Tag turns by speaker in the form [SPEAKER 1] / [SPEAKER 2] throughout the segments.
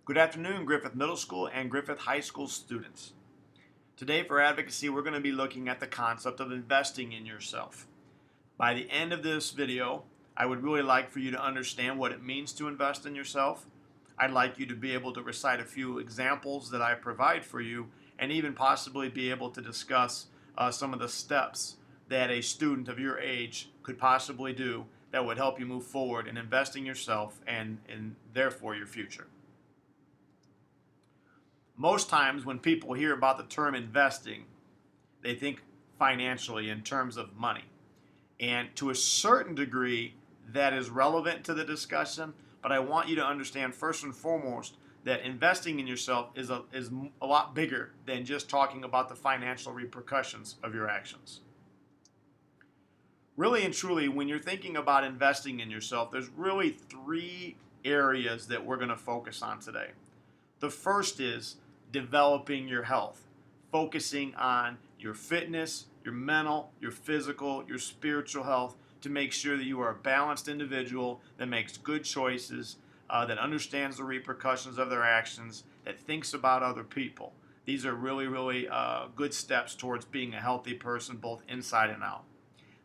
[SPEAKER 1] Good afternoon, Griffith Middle School and Griffith High School students. Today for advocacy, we're going to be looking at the concept of investing in yourself. By the end of this video, I would really like for you to understand what it means to invest in yourself. I'd like you to be able to recite a few examples that I provide for you and even possibly be able to discuss some of the steps that a student of your age could possibly do that would help you move forward in investing yourself and therefore your future. Most times when people hear about the term investing, they think financially in terms of money. And to a certain degree, that is relevant to the discussion, but I want you to understand first and foremost that investing in yourself is a lot bigger than just talking about the financial repercussions of your actions. Really and truly, when you're thinking about investing in yourself, there's really three areas that we're going to focus on today. The first is developing your health, focusing on your fitness, your mental, your physical, your spiritual health to make sure that you are a balanced individual that makes good choices, that understands the repercussions of their actions, that thinks about other people. These are really good steps towards being a healthy person both inside and out.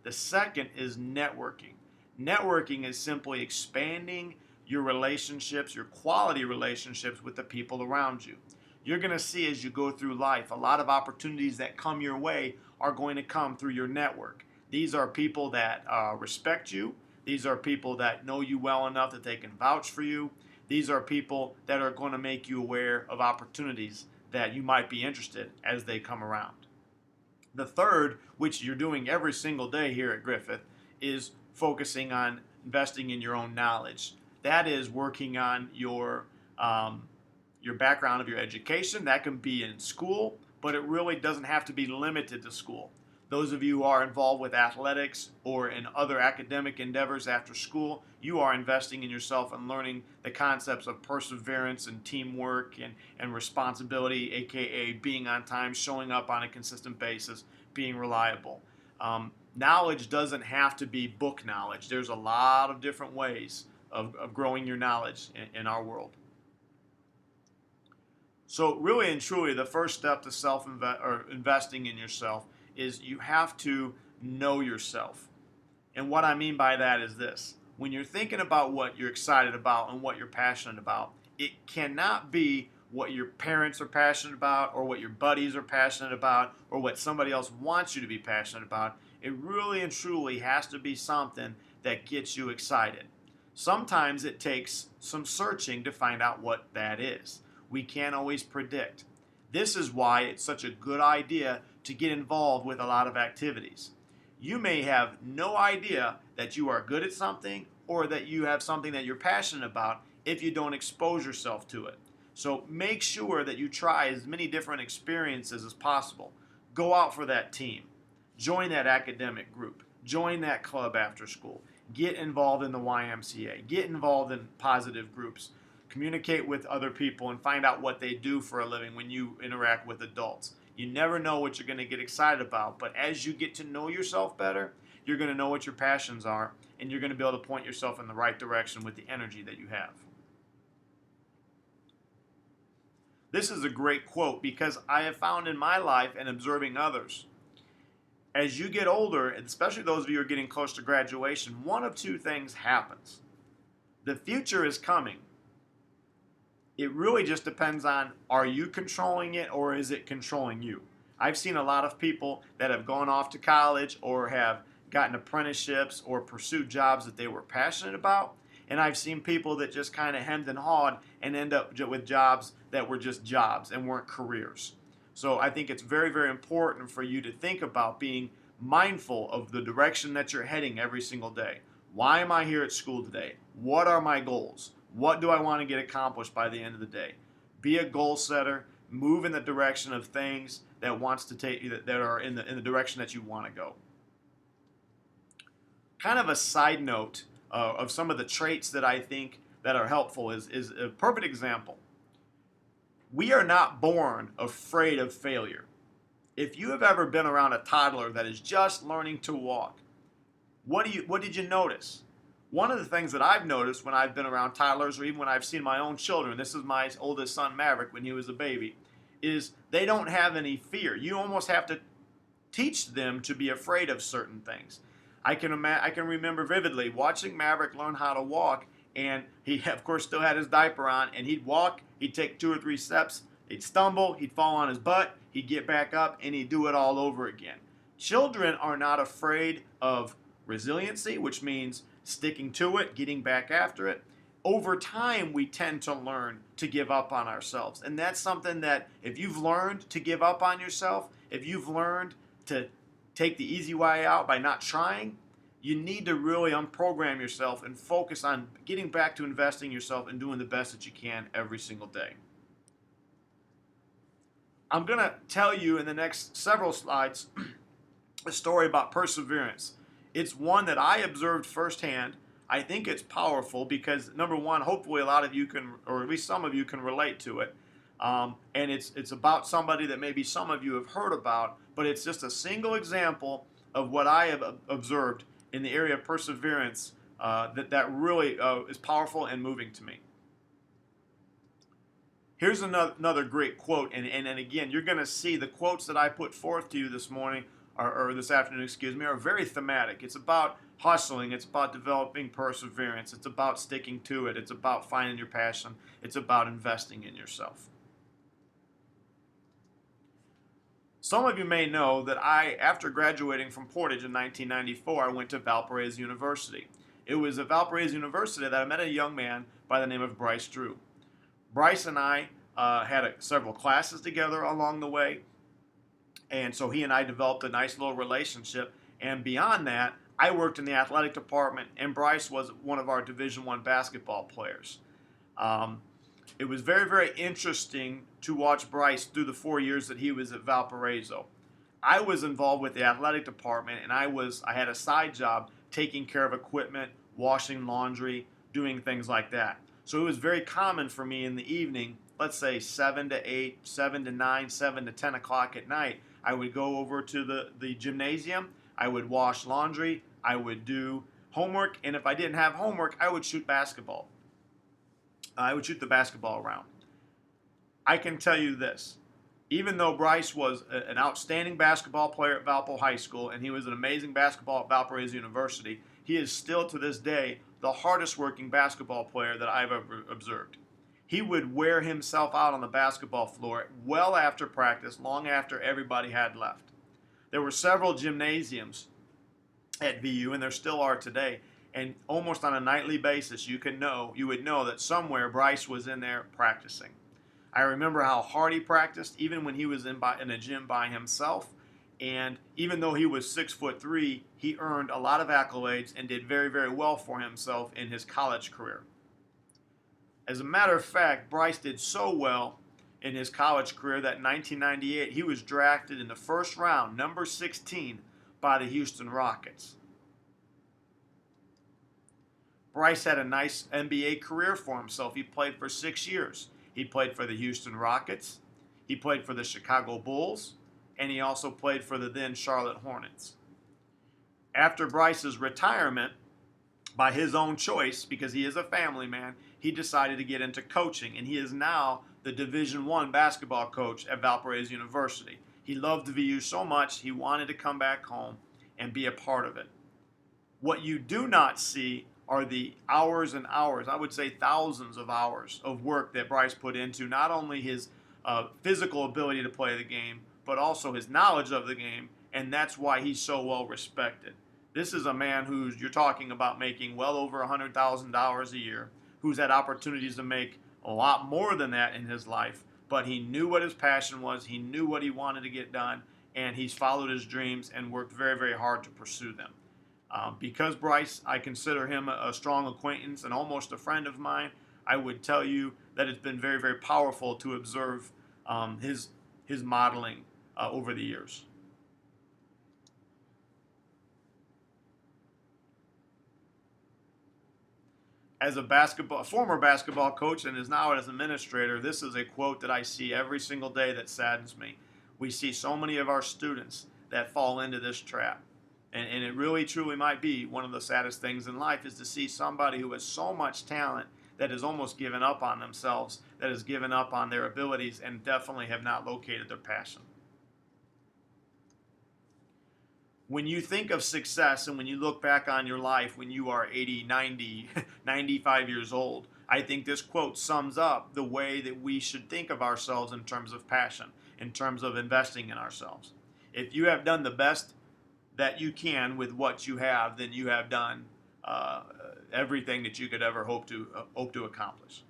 [SPEAKER 1] The second is networking. Networking is simply expanding your relationships, your quality relationships with the people around you. You're going to see as you go through life, a lot of opportunities that come your way are going to come through your network. These are people that respect you. These are people that know you well enough that they can vouch for you. These are people that are going to make you aware of opportunities that you might be interested as they come around. The third, which you're doing every single day here at Griffith, is focusing on investing in your own knowledge. That is working on your background of your education. That can be in school, but it really doesn't have to be limited to school. Those of you who are involved with athletics or in other academic endeavors after school, you are investing in yourself and learning the concepts of perseverance and teamwork and responsibility, aka being on time, showing up on a consistent basis, being reliable. Knowledge doesn't have to be book knowledge. There's a lot of different ways of growing your knowledge in our world. So really and truly, the first step to investing in yourself is you have to know yourself. And what I mean by that is this. When you're thinking about what you're excited about and what you're passionate about, it cannot be what your parents are passionate about or what your buddies are passionate about or what somebody else wants you to be passionate about. It really and truly has to be something that gets you excited. Sometimes it takes some searching to find out what that is. We can't always predict. This is why it's such a good idea to get involved with a lot of activities. You may have no idea that you are good at something or that you have something that you're passionate about if you don't expose yourself to it. So make sure that you try as many different experiences as possible. Go out for that team. Join that academic group. Join that club after school. Get involved in the YMCA. Get involved in positive groups. Communicate with other people and find out what they do for a living when you interact with adults. You never know what you're going to get excited about, but as you get to know yourself better, you're going to know what your passions are, and you're going to be able to point yourself in the right direction with the energy that you have. This is a great quote because I have found in my life and observing others, as you get older, and especially those of you who are getting close to graduation, one of two things happens. The future is coming. It really just depends on, are you controlling it or is it controlling you? I've seen a lot of people that have gone off to college or have gotten apprenticeships or pursued jobs that they were passionate about. And I've seen people that just kind of hemmed and hawed and end up with jobs that were just jobs and weren't careers. So I think it's very important for you to think about being mindful of the direction that you're heading every single day. Why am I here at school today? What are my goals? What do I want to get accomplished by the end of the day? Be a goal setter. Move in the direction of things that wants to take you that are in the direction that you want to go. Kind of a side note of some of the traits that I think that are helpful is a perfect example. We are not born afraid of failure. If you have ever been around a toddler that is just learning to walk, what did you notice? One of the things that I've noticed when I've been around toddlers, or even when I've seen my own children, this is my oldest son Maverick when he was a baby, is they don't have any fear. You almost have to teach them to be afraid of certain things. I can remember vividly watching Maverick learn how to walk, and he of course still had his diaper on, and he'd walk, he'd take 2 or 3 steps, he'd stumble, he'd fall on his butt, he'd get back up, and he'd do it all over again. Children are not afraid of resiliency, which means sticking to it, getting back after it. Over time, we tend to learn to give up on ourselves. And that's something that if you've learned to give up on yourself, if you've learned to take the easy way out by not trying, you need to really unprogram yourself and focus on getting back to investing in yourself and doing the best that you can every single day. I'm going to tell you in the next several slides a story about perseverance. It's one that I observed firsthand. I think it's powerful because, number one, hopefully a lot of you can, or at least some of you can relate to it. And it's about somebody that maybe some of you have heard about, but it's just a single example of what I have observed in the area of perseverance that really is powerful and moving to me. Here's another great quote, and again, you're going to see the quotes that I put forth to you this morning, or this afternoon, excuse me, are very thematic. It's about hustling. It's about developing perseverance. It's about sticking to it. It's about finding your passion. It's about investing in yourself. Some of you may know that after graduating from Portage in 1994, I went to Valparaiso University. It was at Valparaiso University that I met a young man by the name of Bryce Drew. Bryce and I had several classes together along the way. And so he and I developed a nice little relationship. And beyond that, I worked in the athletic department, and Bryce was one of our Division I basketball players. It was very, very interesting to watch Bryce through the 4 years that he was at Valparaiso. I was involved with the athletic department, and I had a side job taking care of equipment, washing laundry, doing things like that. So it was very common for me in the evening, let's say 7 to 8, 7 to 9, 7 to 10 o'clock at night, I would go over to the gymnasium, I would wash laundry, I would do homework, and if I didn't have homework, I would shoot basketball. I would shoot the basketball around. I can tell you this, even though Bryce was an outstanding basketball player at Valpo High School, and he was an amazing basketball at Valparaiso University, he is still to this day the hardest working basketball player that I've ever observed. He would wear himself out on the basketball floor well after practice, long after everybody had left. There were several gymnasiums at VU, and there still are today, and almost on a nightly basis you would know that somewhere Bryce was in there practicing. I remember how hard he practiced, even when he was in a gym by himself, and even though he was 6'3", he earned a lot of accolades and did very, very well for himself in his college career. As a matter of fact, Bryce did so well in his college career that in 1998 he was drafted in the first round, number 16, by the Houston Rockets. Bryce had a nice NBA career for himself. He played for 6 years. He played for the Houston Rockets, he played for the Chicago Bulls, and he also played for the then Charlotte Hornets. After Bryce's retirement, by his own choice, because he is a family man, he decided to get into coaching, and he is now the Division I basketball coach at Valparaiso University. He loved the VU so much, he wanted to come back home and be a part of it. What you do not see are the hours and hours, I would say thousands of hours of work that Bryce put into not only his physical ability to play the game, but also his knowledge of the game, and that's why he's so well respected. This is a man you're talking about making well over $100,000 a year, who's had opportunities to make a lot more than that in his life, but he knew what his passion was, he knew what he wanted to get done, and he's followed his dreams and worked very, very hard to pursue them. Because Bryce, I consider him a strong acquaintance and almost a friend of mine, I would tell you that it's been very, very powerful to observe his modeling over the years. As a former basketball coach and is now as an administrator, this is a quote that I see every single day that saddens me. We see so many of our students that fall into this trap. And it really truly might be one of the saddest things in life is to see somebody who has so much talent that has almost given up on themselves, that has given up on their abilities, and definitely have not located their passion. When you think of success and when you look back on your life when you are 80, 90, 95 years old, I think this quote sums up the way that we should think of ourselves in terms of passion, in terms of investing in ourselves. If you have done the best that you can with what you have, then you have done everything that you could ever hope to accomplish.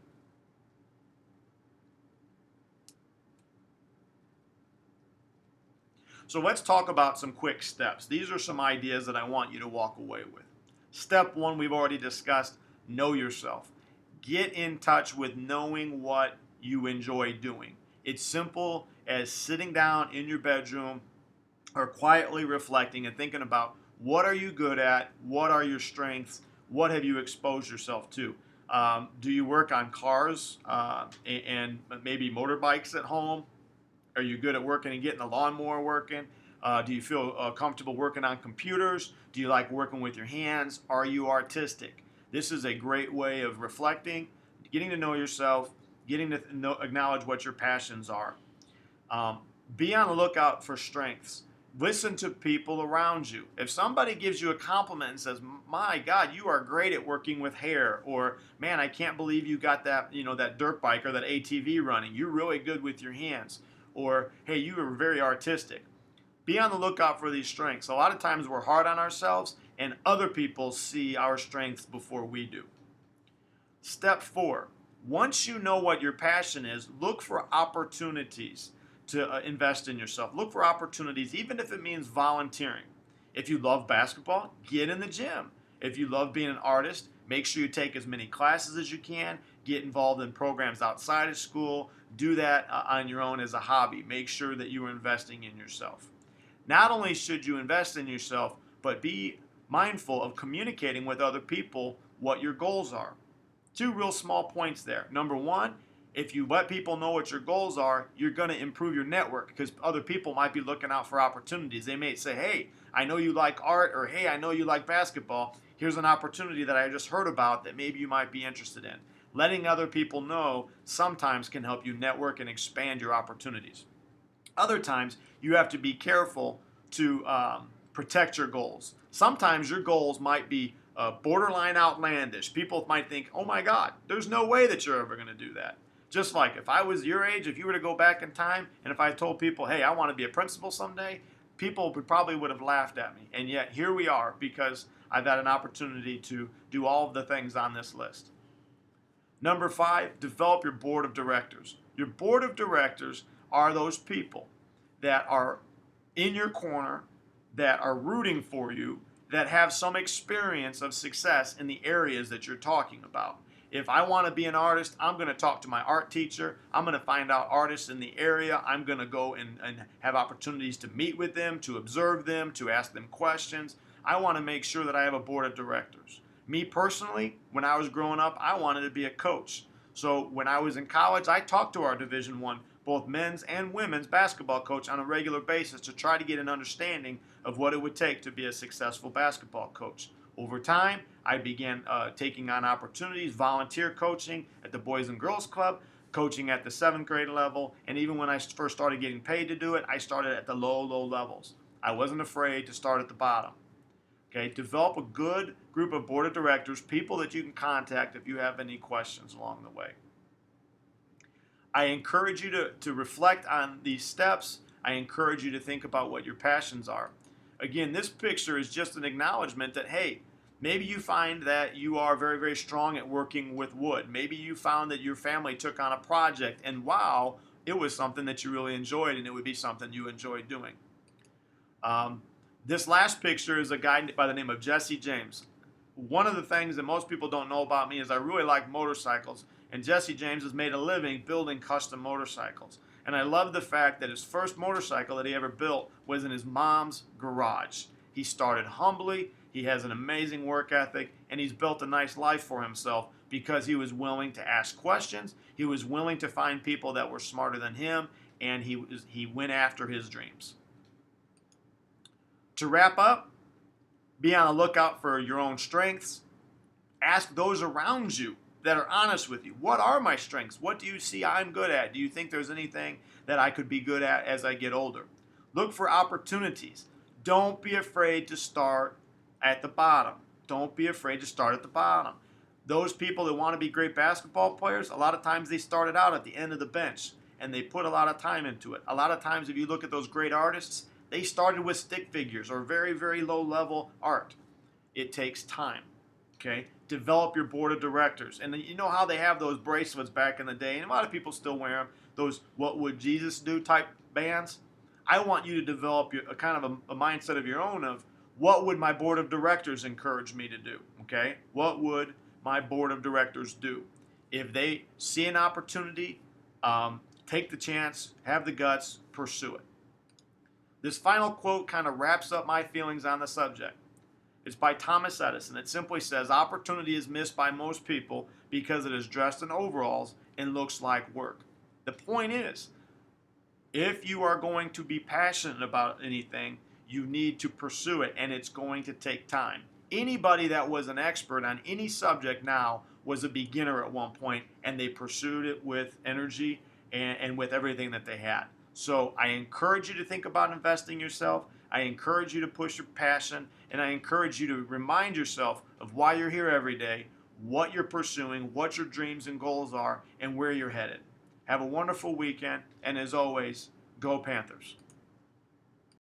[SPEAKER 1] So let's talk about some quick steps. These are some ideas that I want you to walk away with. Step one, we've already discussed, know yourself. Get in touch with knowing what you enjoy doing. It's simple as sitting down in your bedroom or quietly reflecting and thinking about what are you good at, what are your strengths, what have you exposed yourself to. Do you work on cars and maybe motorbikes at home? Are you good at working and getting the lawnmower working? Do you feel comfortable working on computers? Do you like working with your hands? Are you artistic? This is a great way of reflecting, getting to know yourself, getting to acknowledge what your passions are. Be on the lookout for strengths. Listen to people around you. If somebody gives you a compliment and says, "My God, you are great at working with hair," or "Man, I can't believe you got that, that dirt bike or that ATV running. You're really good with your hands," or "Hey, you are very artistic." Be on the lookout for these strengths. A lot of times we're hard on ourselves, and other people see our strengths before we do. Step 4. Once you know what your passion is, look for opportunities to invest in yourself. Look for opportunities, even if it means volunteering. If you love basketball, get in the gym. If you love being an artist, make sure you take as many classes as you can. Get involved in programs outside of school. Do that on your own as a hobby. Make sure that you are investing in yourself. Not only should you invest in yourself, but be mindful of communicating with other people what your goals are. 2 real small points there. Number 1, if you let people know what your goals are, you're going to improve your network because other people might be looking out for opportunities. They may say, "Hey, I know you like art," or "Hey, I know you like basketball. Here's an opportunity that I just heard about that maybe you might be interested in." Letting other people know sometimes can help you network and expand your opportunities. Other times, you have to be careful to protect your goals. Sometimes your goals might be borderline outlandish. People might think, "Oh my God, there's no way that you're ever going to do that." Just like if I was your age, if you were to go back in time, and if I told people, "Hey, I want to be a principal someday," people probably would have laughed at me. And yet here we are because I've had an opportunity to do all of the things on this list. Number 5, develop your board of directors. Your board of directors are those people that are in your corner, that are rooting for you, that have some experience of success in the areas that you're talking about. If I want to be an artist, I'm going to talk to my art teacher. I'm going to find out artists in the area. I'm going to go and have opportunities to meet with them, to observe them, to ask them questions. I want to make sure that I have a board of directors. Me personally, when I was growing up, I wanted to be a coach. So when I was in college, I talked to our Division I, both men's and women's basketball coach on a regular basis to try to get an understanding of what it would take to be a successful basketball coach. Over time, I began taking on opportunities, volunteer coaching at the Boys and Girls Club, coaching at the 7th grade level, and even when I first started getting paid to do it, I started at the low levels. I wasn't afraid to start at the bottom. Okay, develop a good group of board of directors, people that you can contact if you have any questions along the way. I encourage you to reflect on these steps. I encourage you to think about what your passions are. Again, this picture is just an acknowledgement that, hey, maybe you find that you are very, very strong at working with wood. Maybe you found that your family took on a project and wow, it was something that you really enjoyed and it would be something you enjoyed doing. This last picture is a guy by the name of Jesse James. One of the things that most people don't know about me is I really like motorcycles, and Jesse James has made a living building custom motorcycles. And I love the fact that his first motorcycle that he ever built was in his mom's garage. He started humbly, he has an amazing work ethic, and he's built a nice life for himself because he was willing to ask questions, he was willing to find people that were smarter than him, and he went after his dreams. To wrap up, Be on the lookout for your own strengths. Ask those around you that are honest with you. What are my strengths? What do you see I'm good at? Do you think there's anything that I could be good at as I get older? Look for opportunities. Don't be afraid to start at the bottom. Don't be afraid to start at the bottom. Those people that want to be great basketball players, a lot of times they started out at the end of the bench and they put a lot of time into it. A lot of times, if you look at those great artists, they started with stick figures or very, very low level art. It takes time. Okay? Develop your board of directors. And you know how they have those bracelets back in the day, and a lot of people still wear them, those "what would Jesus do" type bands. I want you to develop a kind of a mindset of your own of what would my board of directors encourage me to do? Okay? What would my board of directors do? If they see an opportunity, take the chance, have the guts, pursue it. This final quote kind of wraps up my feelings on the subject. It's by Thomas Edison. It simply says, opportunity is missed by most people because it is dressed in overalls and looks like work. The point is, if you are going to be passionate about anything, you need to pursue it, and it's going to take time. Anybody that was an expert on any subject now was a beginner at one point, and they pursued it with energy and with everything that they had. So I encourage you to think about investing yourself. I encourage you to push your passion, and I encourage you to remind yourself of why you're here every day, what you're pursuing, what your dreams and goals are, and where you're headed. Have a wonderful weekend, and as always, go Panthers.